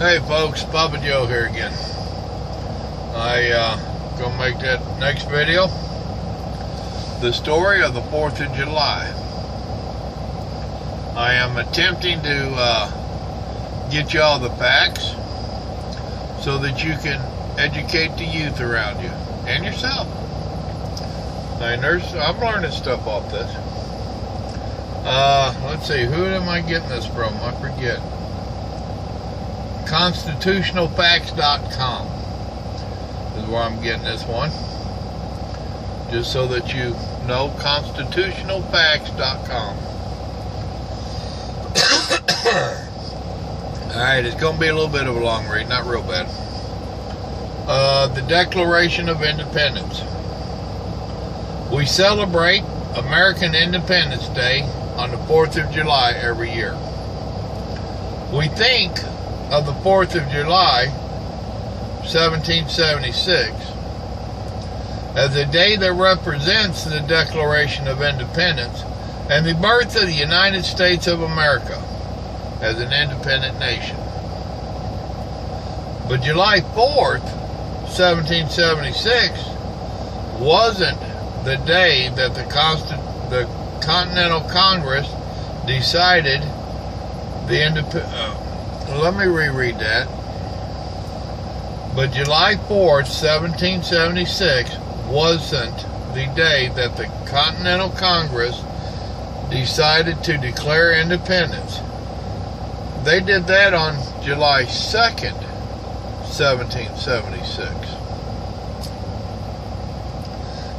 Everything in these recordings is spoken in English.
Hey folks, Papa Joe here again. Gonna make that next video the story of the 4th of July. I am attempting to get y'all the facts so that you can educate the youth around you and yourself. I'm learning stuff off this. Let's see, who am I getting this from? I forget. Constitutionalfacts.com is where I'm getting this one. Just so that you know, constitutionalfacts.com. Alright, it's going to be a little bit of a long read, not real bad. The Declaration of Independence. We celebrate American Independence Day on the 4th of July every year. We think of the 4th of July, 1776, as a day that represents the Declaration of Independence and the birth of the United States of America as an independent nation. But July 4th, 1776, wasn't the day that the Continental Congress decided the let me reread that. But July 4th, 1776 wasn't the day that the Continental Congress decided to declare independence. They did that on July 2nd, 1776.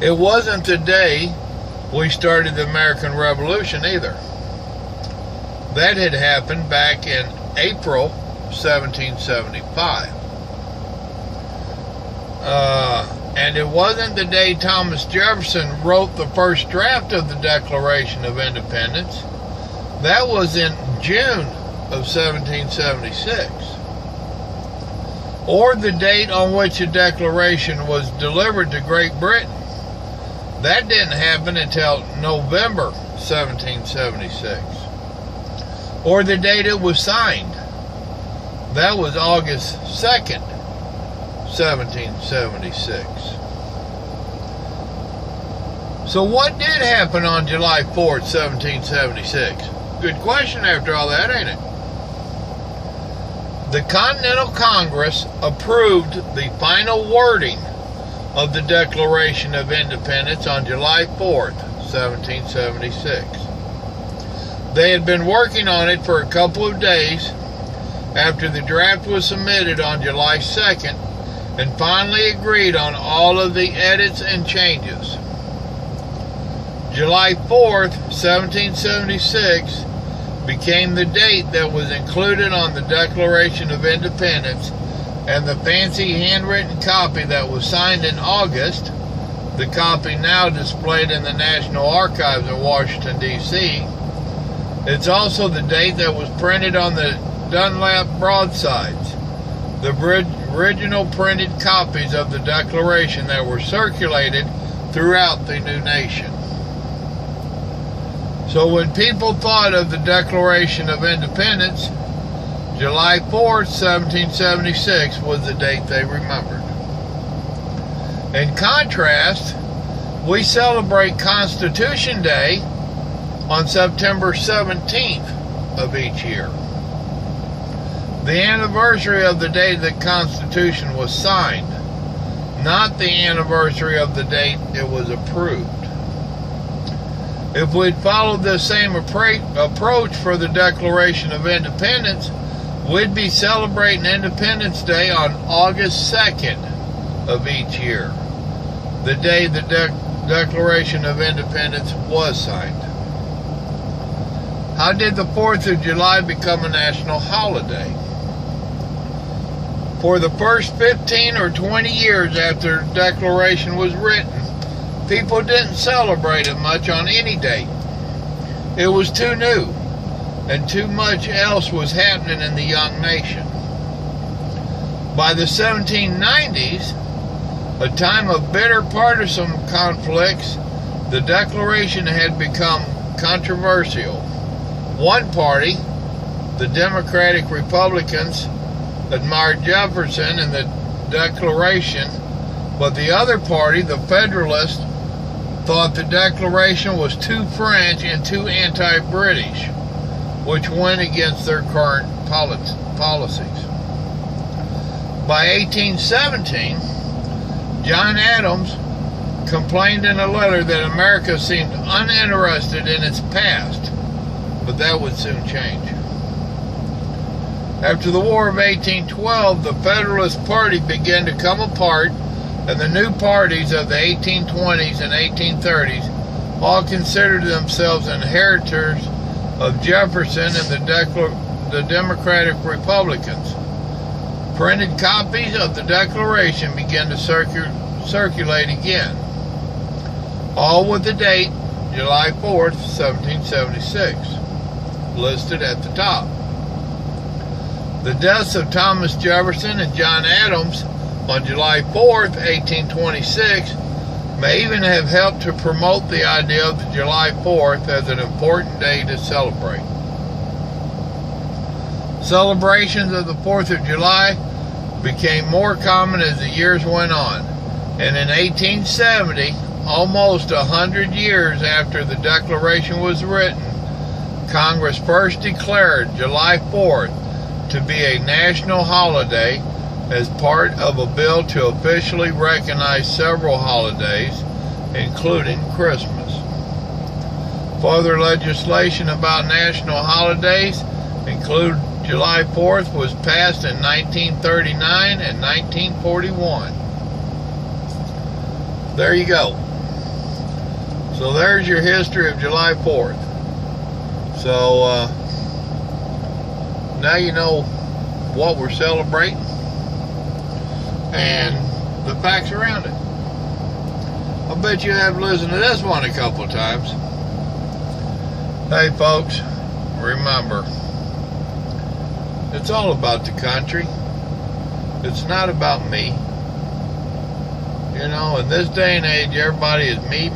It wasn't the day we started the American Revolution either. That had happened back in April 1775. And it wasn't the day Thomas Jefferson wrote the first draft of the Declaration of Independence. That was in June of 1776. Or the date on which the Declaration was delivered to Great Britain. That didn't happen until November 1776. Or the date it was signed. That was August 2nd, 1776. So what did happen on July 4th, 1776? Good question after all that, ain't it? The Continental Congress approved the final wording of the Declaration of Independence on July 4th, 1776. They had been working on it for a couple of days after the draft was submitted on July 2nd and finally agreed on all of the edits and changes. July 4th, 1776 became the date that was included on the Declaration of Independence, and the fancy handwritten copy that was signed in August, the copy now displayed in the National Archives in Washington, D.C., it's also the date that was printed on the Dunlap broadsides, the original printed copies of the Declaration that were circulated throughout the new nation. So when people thought of the Declaration of Independence, July 4th, 1776 was the date they remembered. In contrast, we celebrate Constitution Day on September 17th of each year. The anniversary of the day the Constitution was signed, not the anniversary of the date it was approved. If we'd followed this same approach for the Declaration of Independence, we'd be celebrating Independence Day on August 2nd of each year, the day the Declaration of Independence was signed. How did the 4th of July become a national holiday? For the first 15 or 20 years after the Declaration was written, people didn't celebrate it much on any date. It was too new, and too much else was happening in the young nation. By the 1790s, a time of bitter partisan conflicts, the Declaration had become controversial. One party, the Democratic Republicans, admired Jefferson and the Declaration, but the other party, the Federalists, thought the Declaration was too French and too anti-British, which went against their current policies. By 1817, John Adams complained in a letter that America seemed uninterested in its past, but that would soon change. After the War of 1812, the Federalist Party began to come apart, and the new parties of the 1820s and 1830s all considered themselves inheritors of Jefferson and the Democratic Republicans. Printed copies of the Declaration began to circulate again, all with the date July 4th, 1776, listed at the top. The deaths of Thomas Jefferson and John Adams on July 4th, 1826, may even have helped to promote the idea of the July 4th as an important day to celebrate. Celebrations of the 4th of July became more common as the years went on, and in 1870, almost 100 years after the Declaration was written, Congress first declared July 4th to be a national holiday as part of a bill to officially recognize several holidays, including Christmas. Further legislation about national holidays, including July 4th, was passed in 1939 and 1941. There you go. So there's your history of July 4th. So now you know what we're celebrating and the facts around it. I bet you have listened to this one a couple of times. Hey folks, remember, it's all about the country. It's not about me. You know, in this day and age, everybody is me.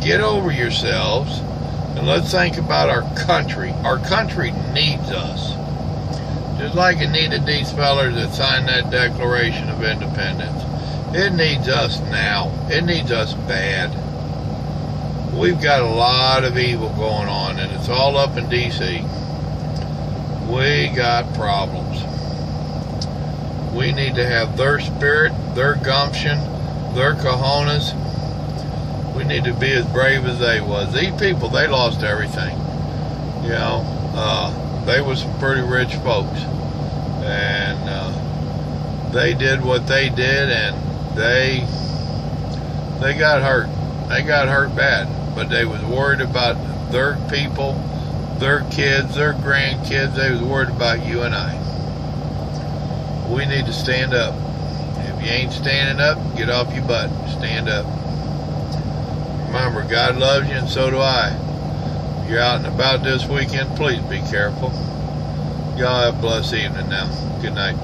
Get over yourselves and let's think about our country. Our country needs us. Just like it needed these fellers that signed that Declaration of Independence. It needs us now. It needs us bad. We've got a lot of evil going on, and it's all up in D.C. We got problems. We need to have their spirit, their gumption, their cojones. We need to be as brave as they was. These people, they lost everything. You know, they was some pretty rich folks. And they did what they did, and they got hurt. They got hurt bad. But they was worried about their people, their kids, their grandkids. They was worried about you and I. We need to stand up. If you ain't standing up, get off your butt. Stand up. Remember, God loves you, and so do I. If you're out and about this weekend, please be careful. Y'all have a blessed evening now. Good night.